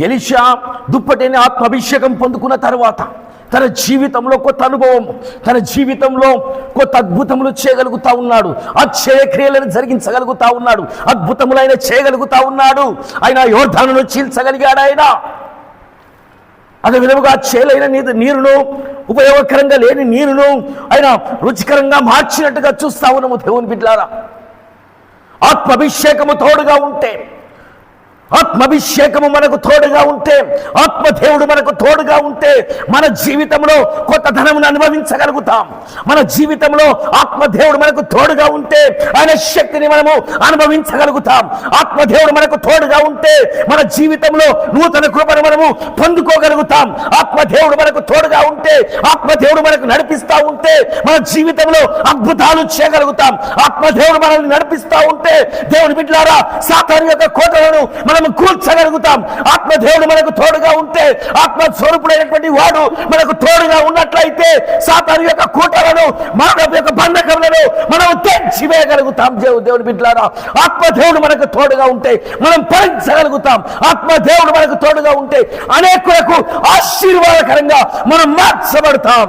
Elisha దుప్పటిని ఆత్మాభిషేకం పొందుకున్న తర్వాత తన జీవితంలో కొత్త అనుభవం, తన జీవితంలో కొత్త అద్భుతములు చేయగలుగుతా ఉన్నాడు. ఆశ్చర్యక్రియలను జరిగించగలుగుతా ఉన్నాడు. అద్భుతములైన చేయగలుగుతా ఉన్నాడు. ఆయన యోర్దానును చీల్చగలిగాడు. ఆయన అదే విధముగా చేలైన నీరును, ఉపయోగకరంగా లేని నీరును ఆయన రుచికరంగా మార్చినట్టుగా చూస్తా ఉన్నాము. దేవుని బిడ్డలారా, ఆత్మాభిషేకము తోడుగా ఉంటే, ఆత్మాభిషేకము మనకు తోడుగా ఉంటే, ఆత్మదేవుడు మనకు తోడుగా ఉంటే మన జీవితంలో కొత్త ధనమును అనుభవించగలుగుతాం. మన జీవితంలో ఆత్మదేవుడు మనకు తోడుగా ఉంటే ఆయన శక్తిని మనము అనుభవించగలుగుతాం. ఆత్మదేవుడు మనకు తోడుగా ఉంటే మన జీవితంలో నూతన కృపను మనము పొందుకోగలుగుతాం. ఆత్మదేవుడు మనకు తోడుగా ఉంటే, ఆత్మదేవుడు మనకు నడిపిస్తా ఉంటే మన జీవితంలో అద్భుతాలు చేయగలుగుతాం. ఆత్మదేవుడు మనల్ని నడిపిస్తా ఉంటే దేవుని బిడ్డలారా, సాతాను యొక్క కోటలను మనం కూల్చగలుగుతాం. ఆత్మదేవుడు మనకు తోడుగా ఉంటే, ఆత్మస్వరూపుడైనటువంటి వాడు మనకు తోడుగా ఉన్నట్లయితే సాతాను యొక్క కూటలను, మరణం యొక్క బంధకములను మనం తెంచివేయగలుగుతాం. దేవుని బిడ్డలారా, ఆత్మదేవుడు మనకు తోడుగా ఉంటే మనం భరించగలుగుతాం. ఆత్మదేవుడు మనకు తోడుగా ఉంటే అనేకులకు ఆశీర్వాదకరంగా మనం మార్చబడతాం.